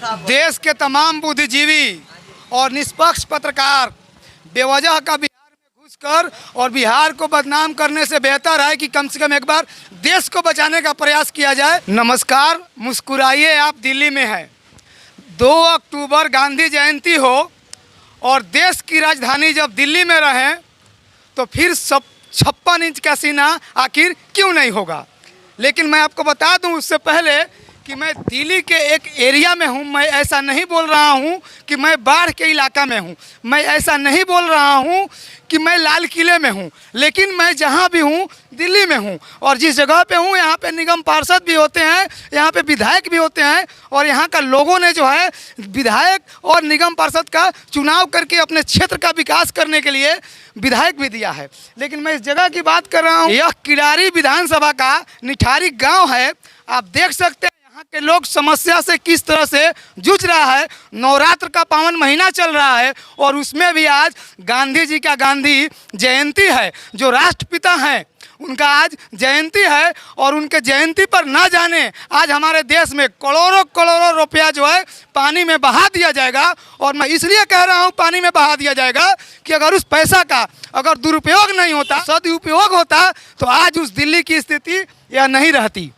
देश के तमाम बुद्धिजीवी और निष्पक्ष पत्रकार बेवजह का बिहार में घुसकर और बिहार को बदनाम करने से बेहतर है कि कम से कम एक बार देश को बचाने का प्रयास किया जाए। नमस्कार, मुस्कुराइए, आप दिल्ली में हैं। 2 अक्टूबर गांधी जयंती हो और देश की राजधानी जब दिल्ली में रहें तो फिर 56 इंच का सीना आखिर क्यों नहीं होगा। लेकिन मैं आपको बता दूं उससे पहले कि मैं दिल्ली के एक एरिया में हूं। मैं ऐसा नहीं बोल रहा हूं कि मैं बाढ़ के इलाका में हूं। मैं ऐसा नहीं बोल रहा हूं कि मैं लाल किले में हूं। लेकिन मैं जहां भी हूं दिल्ली में हूं और जिस जगह पे हूं यहाँ पे निगम पार्षद भी होते हैं, यहाँ पे विधायक भी होते हैं और यहाँ का लोगों ने जो है विधायक और निगम पार्षद का चुनाव करके अपने क्षेत्र का विकास करने के लिए विधायक भी दिया है। लेकिन मैं इस जगह की बात कर रहा हूँ, यह किरारी विधानसभा का निठारी गाँव है। आप देख सकते हैं यहाँ के लोग समस्या से किस तरह से जूझ रहा है। नवरात्र का पावन महीना चल रहा है और उसमें भी आज गांधी जी का गांधी जयंती है। जो राष्ट्रपिता हैं उनका आज जयंती है और उनके जयंती पर ना जाने आज हमारे देश में करोड़ों करोड़ों रुपया जो है पानी में बहा दिया जाएगा। और मैं इसलिए कह रहा हूँ पानी में बहा दिया जाएगा कि अगर उस पैसा का अगर दुरुपयोग नहीं होता, सदुपयोग होता तो आज उस दिल्ली की स्थिति यह नहीं रहती।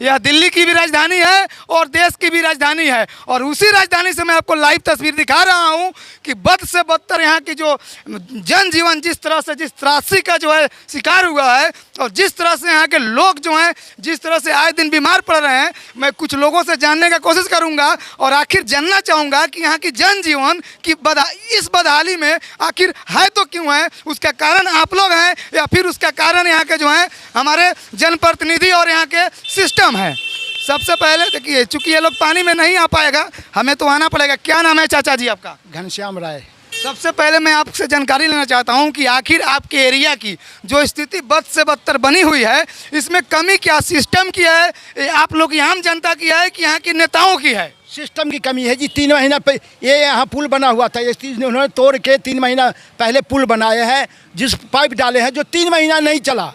यह दिल्ली की भी राजधानी है और देश की भी राजधानी है और उसी राजधानी से मैं आपको लाइव तस्वीर दिखा रहा हूं कि बद से बदतर यहाँ की जो जनजीवन जिस तरह से जिस त्रासदी का जो है शिकार हुआ है और जिस तरह से यहाँ के लोग जो हैं जिस तरह से आए दिन बीमार पड़ रहे हैं। मैं कुछ लोगों से जानने का कोशिश करूँगा और आखिर जानना चाहूँगा कि यहाँ की जनजीवन की इस बदहाली में आखिर है तो क्यों है, उसका कारण आप लोग हैं या फिर उसका कारण यहाँ के जो हैं हमारे जनप्रतिनिधि और यहाँ के सिस्टम है। सबसे पहले देखिए, चूंकि ये लोग पानी में नहीं आ पाएगा, हमें तो आना पड़ेगा। क्या नाम है चाचा जी आपका? घनश्याम राय। सबसे पहले मैं आपसे जानकारी लेना चाहता हूं कि आखिर आपके एरिया की जो स्थिति बद से बदतर बनी हुई है, इसमें कमी क्या सिस्टम की है, आप लोग आम जनता की है कि यहाँ के नेताओं की है? सिस्टम की कमी है जी। 3 महीना ये यहाँ पुल बना हुआ था, ये उन्होंने तोड़ के 3 महीना पहले पुल बनाए हैं, जिस पाइप डाले हैं जो 3 महीना नहीं चला।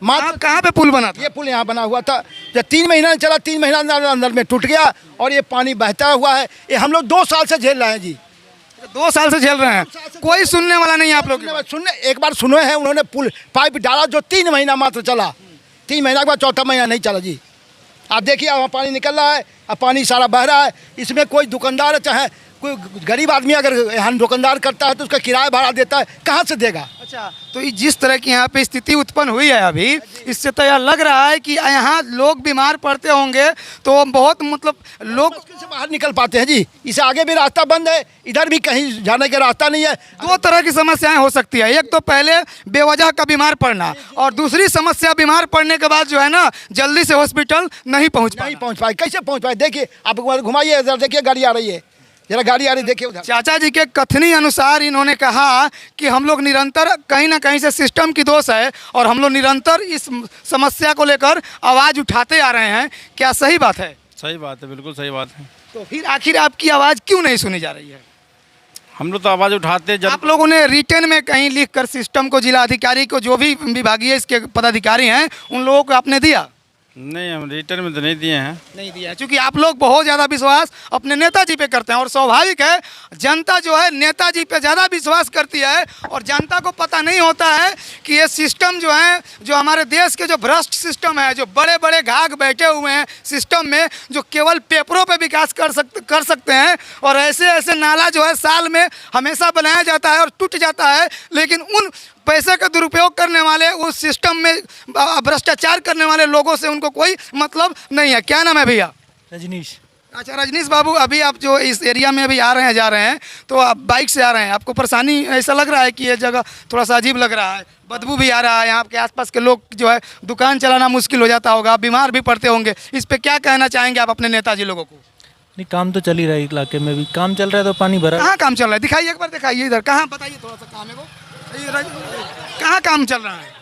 आप कहाँ पे पुल बना था? ये पुल यहाँ बना हुआ था, जब 3 महीना नहीं चला, 3 महीना अंदर में टूट गया और ये पानी बहता हुआ है। ये हम लोग 2 साल से झेल रहे हैं जी। 2 साल से झेल रहे हैं, कोई सुनने वाला नहीं है आप लोग? सुनने एक बार सुने हैं, उन्होंने पुल पाइप डाला जो 3 महीना मात्र चला। 3 महीना के बाद 4था महीना नहीं चला जी। आप देखिए वहाँ पानी निकल रहा है, अब पानी सारा बह रहा है। इसमें कोई दुकानदार चाहे कोई गरीब आदमी अगर यहाँ दुकानदार करता है तो उसका किराया भाड़ा देता है, कहाँ से देगा? अच्छा, तो जिस तरह की यहाँ पे स्थिति उत्पन्न हुई है अभी, इससे तो यह लग रहा है कि यहाँ लोग बीमार पड़ते होंगे तो बहुत मतलब लोग से बाहर निकल पाते हैं जी। इसे आगे भी रास्ता बंद है, इधर भी कहीं जाने का रास्ता नहीं है। 2 तरह की समस्याएं हो सकती है। एक तो पहले बेवजह का बीमार पड़ना और दूसरी समस्या बीमार पड़ने के बाद जो है ना जल्दी से हॉस्पिटल नहीं पहुँच पाए। कैसे पहुँच पाए? देखिए आप घुमाइए, इधर देखिए गाड़ी आ रही है, जरा गाड़ी आ रही देखिए उधर। चाचा जी के कथनी अनुसार इन्होंने कहा कि हम लोग निरंतर कहीं ना कहीं से सिस्टम की दोष है और हम लोग निरंतर इस समस्या को लेकर आवाज़ उठाते आ रहे हैं। क्या सही बात है? सही बात है, बिल्कुल सही बात है। तो फिर आखिर आपकी आवाज़ क्यों नहीं सुनी जा रही है? हम लोग तो आवाज़ उठाते जब आप लोगों ने रिटर्न में कहीं लिखकर सिस्टम को, जिला अधिकारी को, जो भी विभागीय इसके पदाधिकारी हैं उन लोगों को आपने दिया? नहीं, हम रिटर्न में तो नहीं दिए हैं। नहीं दिया है क्योंकि आप लोग बहुत ज़्यादा विश्वास अपने नेताजी पे करते हैं और स्वाभाविक है जनता जो है नेताजी पे ज़्यादा विश्वास करती है और जनता को पता नहीं होता है कि ये सिस्टम जो है, जो हमारे देश के जो भ्रष्ट सिस्टम है, जो बड़े बड़े घाघ बैठे हुए हैं सिस्टम में, जो केवल पेपरों पे विकास कर सकते हैं और ऐसे ऐसे नाला जो है साल में हमेशा बनाया जाता है और टूट जाता है, लेकिन उन पैसे का दुरुपयोग करने वाले, उस सिस्टम में भ्रष्टाचार करने वाले लोगों से उनको कोई मतलब नहीं है। क्या नाम है भैया? रजनीश। अच्छा रजनीश बाबू, अभी आप जो इस एरिया में अभी आ रहे हैं, जा रहे हैं, तो आप बाइक से आ रहे हैं, आपको परेशानी ऐसा लग रहा है कि ये जगह थोड़ा सा अजीब लग रहा है, बदबू भी आ रहा है, यहाँ के आसपास के लोग जो है दुकान चलाना मुश्किल हो जाता होगा, बीमार भी पड़ते होंगे, इस पर क्या कहना चाहेंगे आप अपने नेताजी लोगों को? नहीं, काम तो चल ही रहा है, इलाके में भी काम चल रहा है, तो पानी भरा। कहाँ काम चल रहा है? दिखाइए एक बार, दिखाइए इधर, कहाँ बताइए थोड़ा सा काम है वो, कहाँ काम चल रहा है?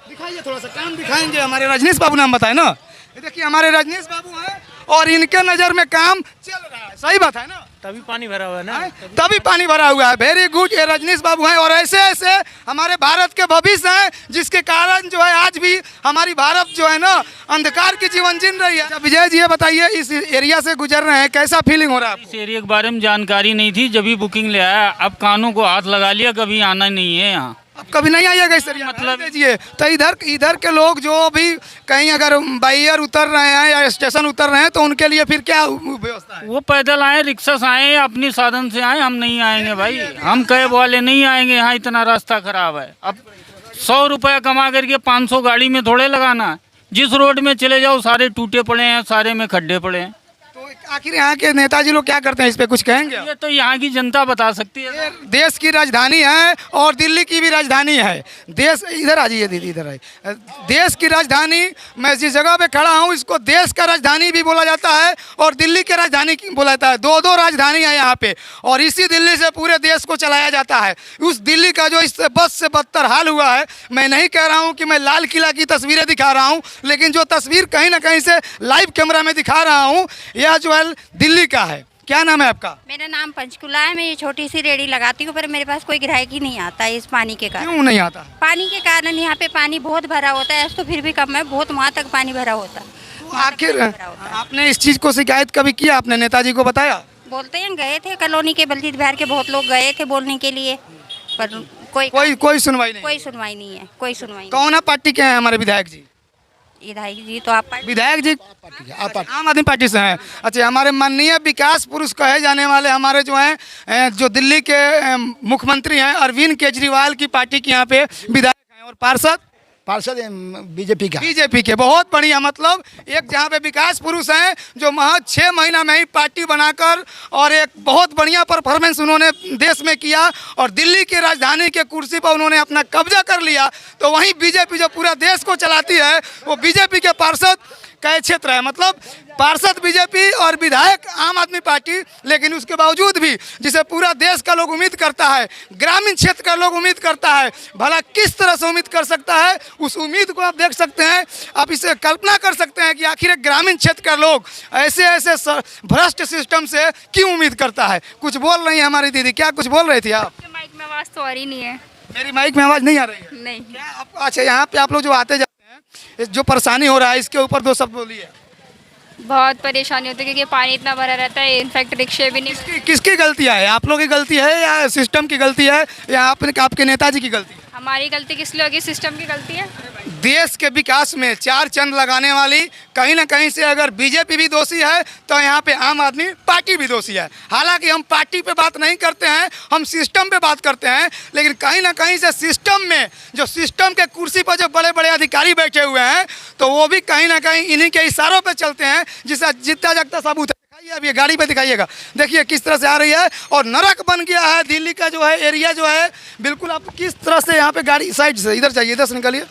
दिखाइए थोड़ा सा काम, दिखाएंगे। हमारे रजनीश बाबू नाम बताए ना, देखिए हमारे रजनीश बाबू हैं और इनके नज़र में काम चल रहा है। सही बात है ना? तभी पानी भरा हुआ है ना। हैं? तभी पानी भरा हुआ है। वेरी गुड, ये रजनीश बाबू हैं और ऐसे ऐसे हमारे भारत के भविष्य हैं, जिसके कारण जो है आज भी हमारी भारत जो है ना अंधकार की जीवन जी रही है। अच्छा, विजय जी ये बताइए, इस एरिया से गुजर रहे हैं, कैसा फीलिंग हो रहा है इस आपको? एरिया के बारे में जानकारी नहीं थी, जब भी बुकिंग ले आया। अब कानों को हाथ लगा लिया, कभी आना नहीं है यहाँ। अब कभी नहीं आइएगा इस एरिया में? मतलब- दीजिए तो इधर के लोग जो भी कहीं अगर बाई एयर उतर रहे हैं या स्टेशन उतर रहे हैं तो उनके लिए फिर क्या व्यवस्था है? वो पैदल आए, रिक्शा से आए, अपनी साधन से आए। हम नहीं आएंगे भाई, हम कैब वाले नहीं आएंगे यहाँ, इतना रास्ता खराब है। अब 100 रुपया कमा करके 500 गाड़ी में थोड़े लगाना है। जिस रोड में चले जाओ सारे टूटे पड़े हैं, सारे में खड्डे पड़े हैं। तो आखिर यहाँ के नेताजी लोग क्या करते हैं, इस पे कुछ कहेंगे आप? ये तो यहाँ की जनता बता सकती है। ये देश की राजधानी है और दिल्ली की भी राजधानी है। देश, इधर आ जाइए दीदी, इधर आइए। देश की राजधानी, मैं जिस जगह पे खड़ा हूँ इसको देश का राजधानी भी बोला जाता है और दिल्ली की राजधानी बोला जाता है। दो राजधानी है यहाँ पे और इसी दिल्ली से पूरे देश को चलाया जाता है। उस दिल्ली का जो इससे बद से बदतर हाल हुआ है, मैं नहीं कह रहा हूँ कि मैं लाल किला की तस्वीरें दिखा रहा हूँ, लेकिन जो तस्वीर कहीं ना कहीं से लाइव कैमरा में दिखा रहा हूँ, यह जो है दिल्ली का है। क्या नाम है आपका? मेरा नाम पंचकुला है। मैं ये छोटी सी रेडी लगाती हूँ, पर मेरे पास कोई ग्राहक ही नहीं आता है इस पानी के कारण। क्यों नहीं आता? पानी के कारण यहाँ पे पानी बहुत भरा होता है, तो फिर भी कम है, बहुत वहाँ तक पानी भरा होता है। वहाँ तक आखिर पानी भरा होता है। आपने इस चीज़ को शिकायत कभी किया? आपने नेताजी को बताया? बोलते हैं, गए थे कॉलोनी के बलजीत बिहार के बहुत लोग गए थे बोलने के लिए, पर कोई सुनवाई नहीं। कोई सुनवाई नहीं है, कोई सुनवाई नहीं। कौन पार्टी के हैं हमारे विधायक जी? विधायक जी तो आप विधायक जी आम आदमी पार्टी से हैं। अच्छा, हमारे माननीय विकास पुरुष कहे जाने वाले हमारे जो हैं जो दिल्ली के मुख्यमंत्री हैं अरविंद केजरीवाल की पार्टी के यहाँ पे विधायक हैं और पार्षद बीजेपी का। बीजेपी के। बहुत बढ़िया, मतलब एक जहाँ पे विकास पुरुष हैं जो महज 6 महीना में ही पार्टी बनाकर और एक बहुत बढ़िया परफॉर्मेंस उन्होंने देश में किया और दिल्ली की राजधानी के कुर्सी पर उन्होंने अपना कब्जा कर लिया। तो वहीं बीजेपी जो पूरा देश को चलाती है वो बीजेपी के पार्षद का क्षेत्र है। मतलब पार्षद बीजेपी और विधायक आम आदमी पार्टी, लेकिन उसके बावजूद भी जिसे पूरा देश का लोग उम्मीद करता है, ग्रामीण क्षेत्र का लोग उम्मीद करता है, भला किस तरह से उम्मीद कर सकता है, उस उम्मीद को आप देख सकते हैं। आप इसे कल्पना कर सकते हैं कि आखिर एक ग्रामीण क्षेत्र का लोग ऐसे ऐसे भ्रष्ट सिस्टम से क्यों उम्मीद करता है। कुछ बोल रही है हमारी दीदी, क्या कुछ बोल रही थी आप? माइक में आवाज़ तो आ रही नहीं है। मेरी माइक में आवाज़ नहीं आ रही है? नहीं। क्या आप? अच्छा, यहाँ पे आप लोग जो आते जाते हैं, जो परेशानी हो रहा है इसके ऊपर 2 शब्द बोलिए। बहुत परेशानी होती है क्योंकि पानी इतना भरा रहता है, इनफैक्ट रिक्शे भी नहीं। किसकी गलती है? आप लोगों की गलती है या सिस्टम की गलती है या आपके नेताजी की गलती है? हमारी गलती किस लिए होगी? सिस्टम की गलती है। देश के विकास में 4 चंद लगाने वाली कहीं ना कहीं से अगर बीजेपी भी दोषी है तो यहाँ पे आम आदमी पार्टी भी दोषी है। हालांकि हम पार्टी पे बात नहीं करते हैं, हम सिस्टम पे बात करते हैं, लेकिन कहीं ना कहीं से सिस्टम में जो सिस्टम के कुर्सी पर जो बड़े बड़े अधिकारी बैठे हुए हैं तो वो भी कहीं ना कहीं इन्हीं के इशारों पर चलते हैं। जिसका जितना जगता सबूत दिखाइए, अब ये गाड़ी पे दिखाइएगा, देखिए किस तरह से आ रही है और नरक बन गया है दिल्ली का जो है एरिया जो है। बिल्कुल आप किस तरह से यहाँ पे गाड़ी साइड से इधर चाहिए, इधर से निकलिए।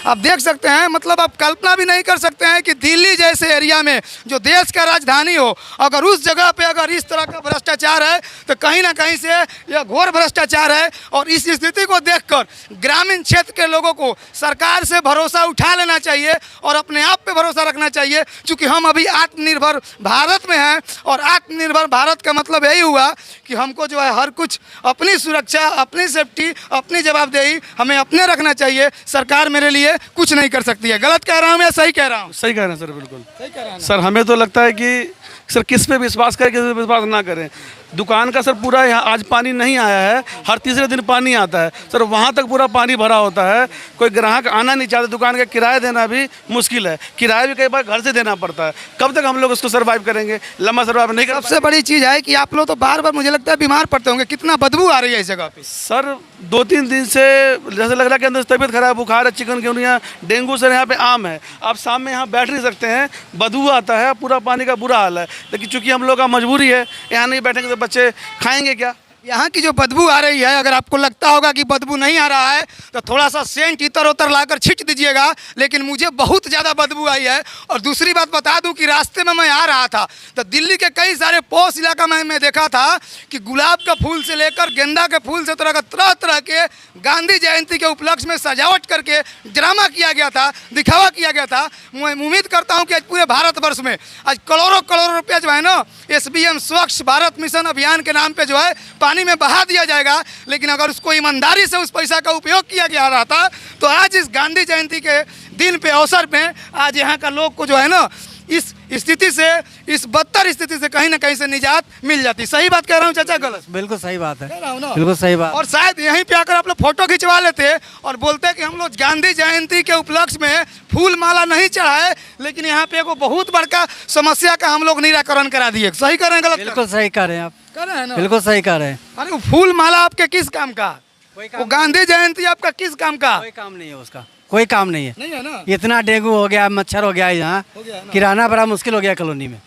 आप देख सकते हैं, मतलब आप कल्पना भी नहीं कर सकते हैं कि दिल्ली जैसे एरिया में जो देश का राजधानी हो, अगर उस जगह पे अगर इस तरह का भ्रष्टाचार है तो कहीं ना कहीं से यह घोर भ्रष्टाचार है। और इस स्थिति को देखकर ग्रामीण क्षेत्र के लोगों को सरकार से भरोसा उठा लेना चाहिए और अपने आप पे भरोसा रखना चाहिए, क्योंकि हम अभी आत्मनिर्भर भारत में हैं और आत्मनिर्भर भारत का मतलब यही हुआ कि हमको जो है हर कुछ अपनी सुरक्षा, अपनी सेफ्टी, अपनी जवाबदेही हमें अपने रखना चाहिए। सरकार मेरे लिए कुछ नहीं कर सकती है। गलत कह रहा हूँ या सही कह रहा हूँ? सही कह रहे हैं सर, बिल्कुल सही कह रहे हैं सर। हमें तो लगता है कि सर किस पे विश्वास करें, किस पे विश्वास ना करें। दुकान का सर पूरा यहाँ आज पानी नहीं आया है, हर तीसरे दिन पानी आता है सर, वहाँ तक पूरा पानी भरा होता है। कोई ग्राहक आना नहीं चाहता, दुकान का किराया देना भी मुश्किल है, किराया भी कई बार घर से देना पड़ता है। कब तक हम लोग उसको सर्वाइव करेंगे? लंबा सर्वाइव नहीं कर। सबसे बड़ी चीज़ है कि आप लोग तो बार बार मुझे लगता है बीमार पड़ते होंगे। कितना बदबू आ रही है इस जगह पे सर। 2-3 दिन से जैसे लग रहा है कि अंदर तबीयत खराब, बुखार है, चिकनगुनिया, डेंगू सर यहाँ पे आम है। आप शाम में यहाँ बैठ नहीं सकते हैं, बदबू आता है, पूरा पानी का बुरा हाल है। लेकिन चूंकि हम लोग का मजबूरी है, यहाँ नहीं बैठेंगे तो बच्चे खाएंगे क्या? यहाँ की जो बदबू आ रही है, अगर आपको लगता होगा कि बदबू नहीं आ रहा है तो थोड़ा सा सेंट इतर उतर लाकर छिट दीजिएगा, लेकिन मुझे बहुत ज़्यादा बदबू आई है। और दूसरी बात बता दूं कि रास्ते में मैं आ रहा था तो दिल्ली के कई सारे पॉश इलाका में मैं देखा था कि गुलाब का फूल से लेकर गेंदा के फूल से तरह तरह के गांधी जयंती के उपलक्ष्य में सजावट करके ड्रामा किया गया था, दिखावा किया गया था। मैं उम्मीद करता हूँ कि आज पूरे भारतवर्ष में आज करोड़ों करोड़ रुपया जो है ना SBM स्वच्छ भारत मिशन अभियान के नाम पे जो है पानी में बहा दिया जाएगा। लेकिन अगर उसको ईमानदारी से उस पैसा का उपयोग किया गया रहा था तो आज इस गांधी जयंती के दिन पे अवसर पे आज यहाँ का लोग को जो है ना इस स्थिति से, इस बदतर स्थिति से कहीं ना कहीं से निजात मिल जाती। सही बात कह रहा हूँ चाचा, गलत? बिल्कुल सही बात है, कह रहा हूँ ना? बिल्कुल सही बात। और शायद यहीं पे आकर आप लोग फोटो खिंचवा लेते और बोलते कि हम लोग गांधी जयंती के उपलक्ष्य में फूल माला नहीं चढ़ाए, लेकिन यहाँ पे एगो बहुत बड़का समस्या का हम लोग निराकरण करा दिए। सही कर रहे हैं, गलत? बिल्कुल सही कर रहे हैं आप, कर रहे हैं ना? बिल्कुल सही कर रहे हैं। अरे वो फूल माला आपके किस काम का? वो गांधी जयंती आपका किस काम का? कोई काम नहीं है उसका, कोई काम नहीं है। नहीं है ना? इतना डेंगू हो गया, मच्छर हो गया है यहाँ, किराना बड़ा मुश्किल हो गया कॉलोनी में।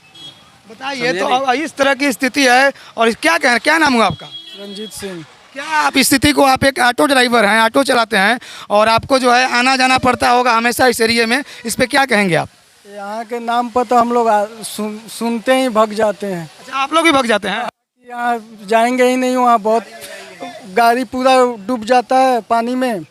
बताइए तो अब इस तरह की स्थिति है। और क्या कह, क्या नाम हुआ आपका? रंजीत सिंह। क्या आप इस स्थिति को, आप एक ऑटो ड्राइवर हैं, ऑटो चलाते हैं और आपको जो है आना जाना पड़ता होगा हमेशा इस एरिए में, इस पे क्या कहेंगे आप? यहाँ के नाम पर तो हम लोग सुनते ही भग जाते हैं। अच्छा, आप लोग भी भग जाते हैं? यहाँ जाएंगे ही नहीं, वहाँ बहुत गाड़ी पूरा डूब जाता है पानी में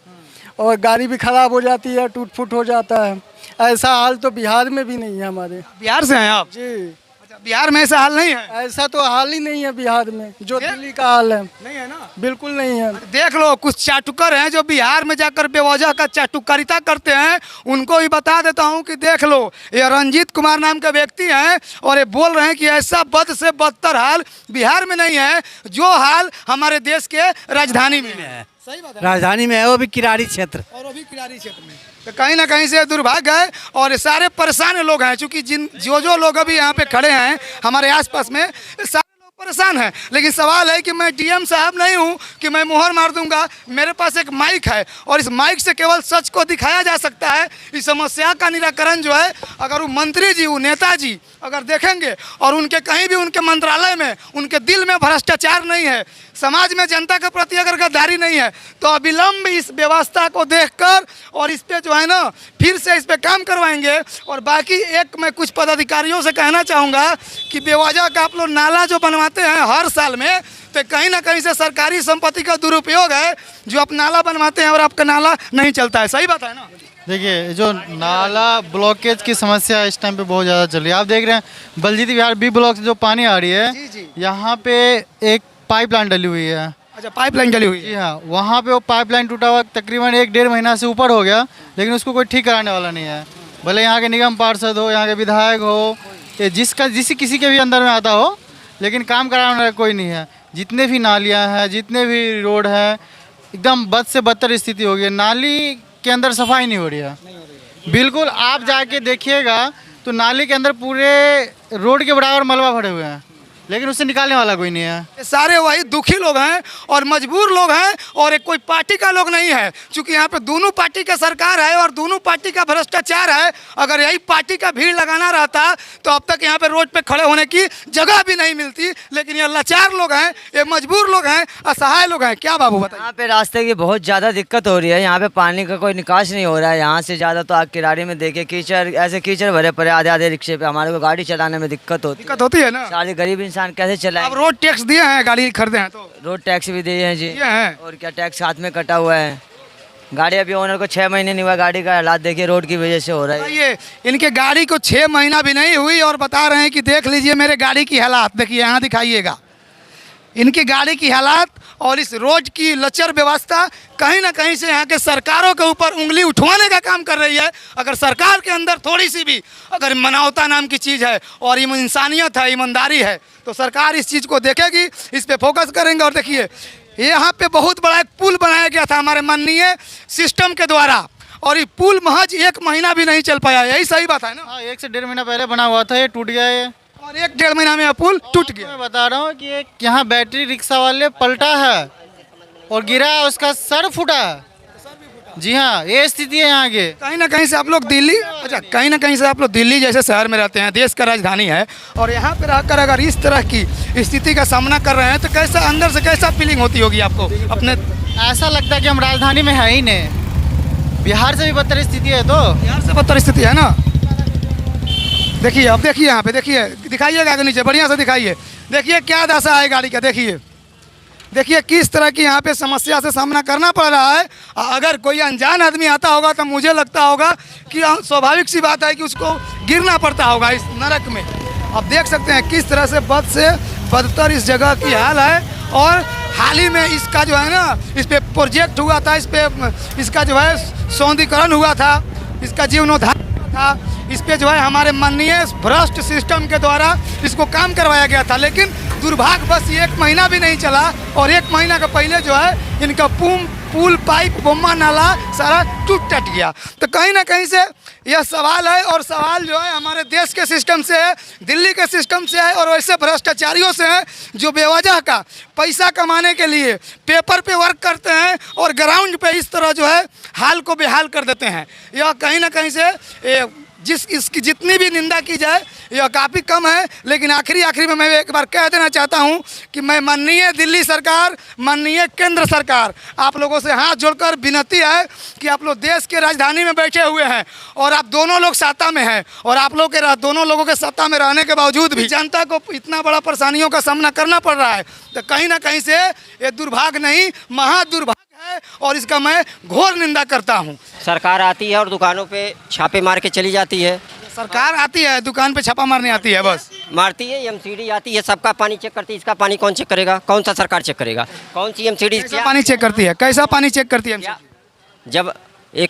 और गाड़ी भी खराब हो जाती है, टूट फूट हो जाता है। ऐसा हाल तो बिहार में भी नहीं है हमारे। बिहार से हैं आप? जी। अच्छा, बिहार में ऐसा हाल नहीं है? ऐसा तो हाल ही नहीं है बिहार में जो दिल्ली का हाल है। नहीं है ना? बिल्कुल नहीं है। देख लो, कुछ चाटुकर हैं जो बिहार में जाकर बेवजह का चाटुकारिता करते हैं, उनको भी बता देता हूं कि देख लो, ये रंजीत कुमार नाम का व्यक्ति हैं और ये बोल रहे हैं कि ऐसा बद से बदतर हाल बिहार में नहीं है जो हाल हमारे देश के राजधानी में है। सही बात है, राजधानी में है, वो भी किरारी क्षेत्र, और वो भी किरारी क्षेत्र में। तो कहीं ना कहीं से दुर्भाग्य है और ये सारे परेशान लोग हैं, क्योंकि जो लोग अभी यहाँ पे खड़े हैं हमारे आसपास में, सारे लोग परेशान हैं। लेकिन सवाल है कि मैं DM साहब नहीं हूँ कि मैं मुहर मार दूंगा। मेरे पास एक माइक है और इस माइक से केवल सच को दिखाया जा सकता है। इस समस्या का निराकरण जो है, अगर वो मंत्री जी, वो नेताजी अगर देखेंगे और उनके कहीं भी उनके मंत्रालय में उनके दिल में भ्रष्टाचार नहीं है, समाज में जनता के प्रति अगर गद्दारी नहीं है, तो अविलंब इस व्यवस्था को देखकर और इस पे जो है ना फिर से इस पे काम करवाएंगे। और बाकी एक मैं कुछ पदाधिकारियों से कहना चाहूँगा कि बेवजह का आप लोग नाला जो बनवाते हैं हर साल में, तो कहीं ना कहीं से सरकारी संपत्ति का दुरुपयोग है जो आप नाला बनवाते हैं और आपका नाला नहीं चलता है। सही बात है ना? देखिए, जो नाला ब्लॉकेज की समस्या इस टाइम पे बहुत ज़्यादा चल रही है। आप देख रहे हैं बलजीत विहार B ब्लॉक से जो पानी आ रही है, यहाँ पे एक पाइपलाइन डली हुई है। अच्छा, पाइपलाइन डली हुई है? जी हाँ, वहाँ पे वो पाइपलाइन टूटा हुआ तकरीबन 1-1.5 महीना से ऊपर हो गया, लेकिन उसको कोई ठीक कराने वाला नहीं है। भले यहाँ के निगम पार्षद हो, यहाँ के विधायक हो, किसी के भी अंदर में आता हो, लेकिन काम कराने वाला कोई नहीं है। जितने भी नालियाँ हैं, जितने भी रोड है, एकदम बद से बदतर स्थिति हो गई है। नाली के अंदर सफाई नहीं हो रही है, बिल्कुल। आप जाके देखिएगा तो नाली के अंदर पूरे रोड के बराबर मलबा भरे हुए हैं, लेकिन उससे निकालने वाला कोई नहीं है। ये सारे वही दुखी लोग हैं और मजबूर लोग हैं और एक कोई पार्टी का लोग नहीं है, क्योंकि यहाँ पे दोनों पार्टी का सरकार है और दोनों पार्टी का भ्रष्टाचार है। अगर यही पार्टी का भीड़ लगाना रहता तो अब तक यहाँ पे रोड पे खड़े होने की जगह भी नहीं मिलती। लेकिन ये लाचार लोग हैं, ये मजबूर लोग हैं, असहाय लोग हैं। क्या बाबू बताइए? यहाँ पे रास्ते की बहुत ज़्यादा दिक्कत हो रही है। यहाँ पे पानी का कोई निकास नहीं हो रहा है। यहाँ से ज़्यादा तो आग किरारी में देखे कीचड़, ऐसे कीचड़ भरे पड़े आधे रिक्शे पे, हमारे को गाड़ी चलाने में दिक्कत होती है ना। सारे गरीब इंसान कैसे चलाए? अब रोड टैक्स दिए हैं, गाड़ी खरीदे हैं तो रोड टैक्स भी दिए हैं जी, हैं। और क्या टैक्स हाथ में कटा हुआ है। गाड़ी अभी ओनर को 6 महीने नहीं हुआ, गाड़ी का हालात देखिए रोड की वजह से हो रहा है। ये इनके गाड़ी को 6 महीना भी नहीं हुई और बता रहे हैं कि देख लीजिए मेरे गाड़ी की हालात, देखिए यहाँ दिखाइएगा इनकी गाड़ी की हालात और इस रोड की लचर व्यवस्था कहीं ना कहीं से यहाँ के सरकारों के ऊपर उंगली उठवाने का काम कर रही है। अगर सरकार के अंदर थोड़ी सी भी अगर मानवता नाम की चीज़ है और इंसानियत है, ईमानदारी है, तो सरकार इस चीज़ को देखेगी, इस पे फोकस करेंगे। और देखिए यहाँ पे बहुत बड़ा एक पुल बनाया गया था हमारे माननीय सिस्टम के द्वारा और ये पुल महज 1 महीना भी नहीं चल पाया। यही सही बात है ना? हाँ, 1 से 1.5 महीना पहले बना हुआ था, ये टूट गया है और 1-1.5 महीना में पुल टूट गया। मैं बता रहा हूँ कि एक यहाँ बैटरी रिक्शा वाले पलटा है और गिरा, उसका सर फूटा है। जी हाँ, ये स्थिति है यहाँ के। कहीं ना कहीं से आप लोग दिल्ली, अच्छा कहीं ना कहीं से आप लोग दिल्ली जैसे शहर में रहते हैं, देश का राजधानी है, और यहाँ पे रहकर अगर इस तरह की स्थिति का सामना कर रहे हैं, तो कैसा अंदर से कैसा फीलिंग होती होगी आपको अपने? ऐसा लगता है कि हम राजधानी में है ही नहीं, बिहार से भी बदतर स्थिति है। तो बिहार से बदतर स्थिति है ना। देखिए, अब देखिए यहाँ पे, देखिए दिखाइएगा आगे नीचे, बढ़िया से दिखाइए। देखिए क्या दशा है गाड़ी का, देखिए किस तरह की यहाँ पे समस्या से सामना करना पड़ रहा है। अगर कोई अनजान आदमी आता होगा तो मुझे लगता होगा कि स्वाभाविक सी बात है कि उसको गिरना पड़ता होगा इस नरक में। अब देख सकते हैं किस तरह से बद से बदतर इस जगह की हाल है। और हाल ही में इसका जो है ना, इस पे प्रोजेक्ट हुआ था, इस पे इसका जो है सौंदर्यीकरण हुआ था, इसका जीर्णोद्धार था, इस पे जो है हमारे माननीय भ्रष्ट सिस्टम के द्वारा इसको काम करवाया गया था। लेकिन दुर्भाग्यवश 1 महीना भी नहीं चला और 1 महीना के पहले जो है इनका पुल पाइप बोम्मा नाला सारा टूट टट गया। तो कहीं ना कहीं से यह सवाल है, और सवाल जो है हमारे देश के सिस्टम से है, दिल्ली के सिस्टम से है, और वैसे भ्रष्टाचारियों से है जो बेवजह का पैसा कमाने के लिए पेपर पे वर्क करते हैं और ग्राउंड पे इस तरह जो है हाल को बेहाल कर देते हैं। यह कहीं ना कहीं से इसकी जितनी भी निंदा की जाए यह काफ़ी कम है। लेकिन आखिरी में मैं एक बार कह देना चाहता हूं कि मैं माननीय दिल्ली सरकार, माननीय केंद्र सरकार, आप लोगों से हाथ जोड़कर विनती है कि आप लोग देश के राजधानी में बैठे हुए हैं और आप दोनों लोग सत्ता में हैं, और आप लोग के दोनों लोगों के सत्ता में रहने के बावजूद भी जनता को इतना बड़ा परेशानियों का सामना करना पड़ रहा है। तो कहीं ना कहीं से ये दुर्भाग्य नहीं, महादुर्भाग्य है, और इसका मैं घोर निंदा करता हूँ। सरकार आती है और दुकानों पे छापे मार के चली जाती है। सरकार आती है, दुकान पे छापा मारने आती है, बस मारती है। एमसीडी आती है, सबका पानी चेक करती है। इसका पानी कौन चेक करेगा? कौन सा सरकार चेक करेगा? कौन सी एमसीडी पानी चेक करती है? कैसा पानी चेक करती है? जब एक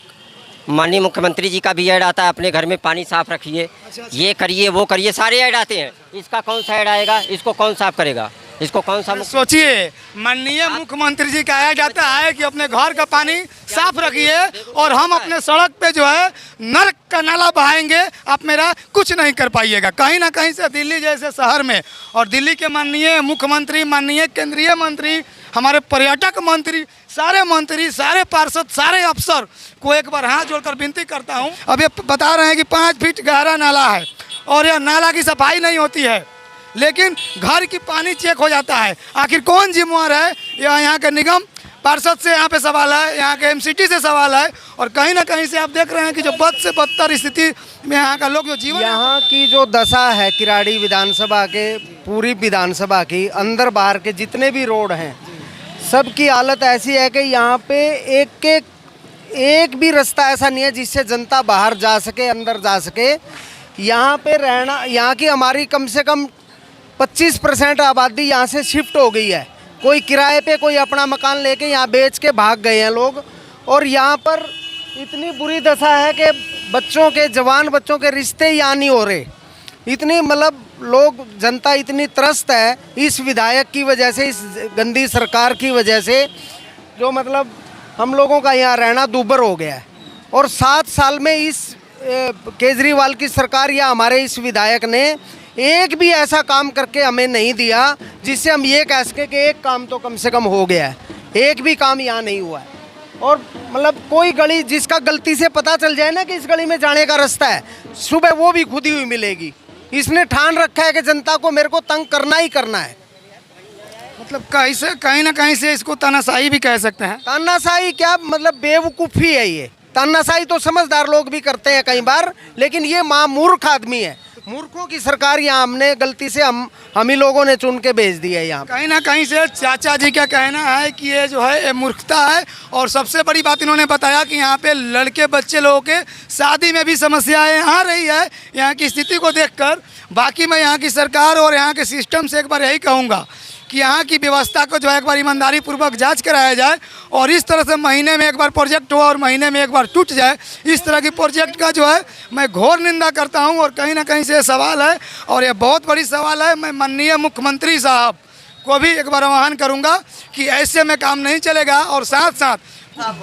माननीय मुख्यमंत्री जी का भी ऐड आता है, अपने घर में पानी साफ रखिए, ये करिए, वो करिए, सारे ऐड आते हैं। इसका कौन सा ऐड आएगा? इसको कौन साफ करेगा? इसको कौन सा? सोचिए, माननीय मुख्यमंत्री जी का ऐड आता है कि अपने घर का पानी साफ रखिए, और हम अपने सड़क पे जो है नर्क का नाला बहाएंगे, आप मेरा कुछ नहीं कर पाइएगा। कहीं ना कहीं से दिल्ली जैसे शहर में, और दिल्ली के माननीय मुख्यमंत्री, माननीय केंद्रीय मंत्री, हमारे पर्यटक मंत्री, सारे पार्षद, सारे अफसर को एक बार हाथ जोड़कर विनती करता हूँ। अब ये बता रहे हैं कि 5 फीट गहरा नाला है और यह नाला की सफाई नहीं होती है, लेकिन घर की पानी चेक हो जाता है। आखिर कौन जिम्मेवार है? यहाँ के निगम पार्षद से यहाँ पे सवाल है, यहाँ के एमसीटी से सवाल है, और कहीं ना कहीं से आप देख रहे हैं कि जो बद से बदतर स्थिति में यहाँ का लोग जो जीवन, यहाँ की जो दशा है किराड़ी विधानसभा के, पूरी विधानसभा की अंदर बाहर के जितने भी रोड हैं, सब की हालत ऐसी है कि यहाँ पे एक भी रास्ता ऐसा नहीं है जिससे जनता बाहर जा सके, अंदर जा सके। यहाँ पे रहना, यहाँ की हमारी कम से कम 25% आबादी यहाँ से शिफ्ट हो गई है। कोई किराए पे, कोई अपना मकान लेके यहाँ बेच के भाग गए हैं लोग। और यहाँ पर इतनी बुरी दशा है कि बच्चों के, जवान बच्चों के रिश्ते यहाँ नहीं हो रहे। इतनी मतलब लोग, जनता इतनी त्रस्त है इस विधायक की वजह से, इस गंदी सरकार की वजह से, जो मतलब हम लोगों का यहाँ रहना दूभर हो गया है। और 7 साल में इस केजरीवाल की सरकार या हमारे इस विधायक ने एक भी ऐसा काम करके हमें नहीं दिया जिससे हम ये कह सकें कि एक काम तो कम से कम हो गया है। एक भी काम यहाँ नहीं हुआ है। और मतलब कोई गली जिसका गलती से पता चल जाए ना कि इस गली में जाने का रास्ता है, सुबह वो भी खुदी हुई मिलेगी। इसने ठान रखा है कि जनता को मेरे को तंग करना ही करना है। मतलब कैसे, कहीं ना कहीं से इसको तानाशाही भी कह सकते हैं। तानाशाही क्या, मतलब बेवकूफ़ी है ये। तानाशाही तो समझदार लोग भी करते हैं कई बार, लेकिन ये मूर्ख आदमी है। मूर्खों की सरकार यहाँ हमने गलती से हम ही लोगों ने चुन के भेज दी है। यहाँ कहीं ना कहीं से चाचा जी का कहना है कि ये जो है ये मूर्खता है। और सबसे बड़ी बात इन्होंने बताया कि यहाँ पे लड़के बच्चे लोगों के शादी में भी समस्याएं आ रही है यहाँ की स्थिति को देखकर। बाकी मैं यहाँ की सरकार और यहाँ के सिस्टम से एक बार यही कहूँगा कि यहाँ की व्यवस्था को जो है एक बार ईमानदारी पूर्वक जांच कराया जाए, और इस तरह से महीने में एक बार प्रोजेक्ट हो और महीने में एक बार टूट जाए, इस तरह की प्रोजेक्ट का जो है मैं घोर निंदा करता हूँ। और कहीं ना कहीं से सवाल है, और ये बहुत बड़ी सवाल है। मैं माननीय मुख्यमंत्री साहब को भी एक बार आह्वान करूँगा कि ऐसे में काम नहीं चलेगा, और साथ साथ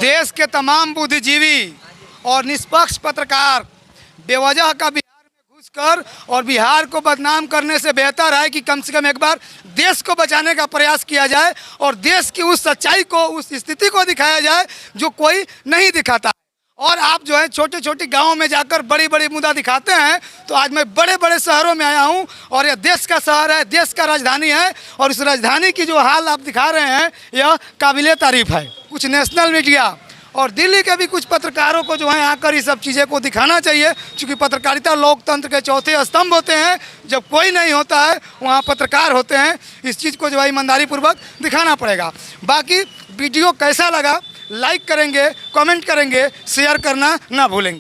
देश के तमाम बुद्धिजीवी और निष्पक्ष पत्रकार बेवजह का कर और बिहार को बदनाम करने से बेहतर है कि कम से कम एक बार देश को बचाने का प्रयास किया जाए, और देश की उस सच्चाई को, उस स्थिति को दिखाया जाए जो कोई नहीं दिखाता। और आप जो है छोटे छोटे गांवों में जाकर बड़ी बड़ी मुद्दा दिखाते हैं। तो आज मैं बड़े बड़े शहरों में आया हूं और यह देश का शहर है, देश का राजधानी है और इस राजधानी की जो हाल आप दिखा रहे हैं यह काबिले तारीफ है। कुछ नेशनल मीडिया और दिल्ली के भी कुछ पत्रकारों को जो है आकर ये सब चीज़ें को दिखाना चाहिए, क्योंकि पत्रकारिता लोकतंत्र के चौथे स्तंभ होते हैं। जब कोई नहीं होता है वहाँ पत्रकार होते हैं। इस चीज़ को जो है ईमानदारी पूर्वक दिखाना पड़ेगा। बाकी वीडियो कैसा लगा लाइक करेंगे, कमेंट करेंगे, शेयर करना ना भूलेंगे।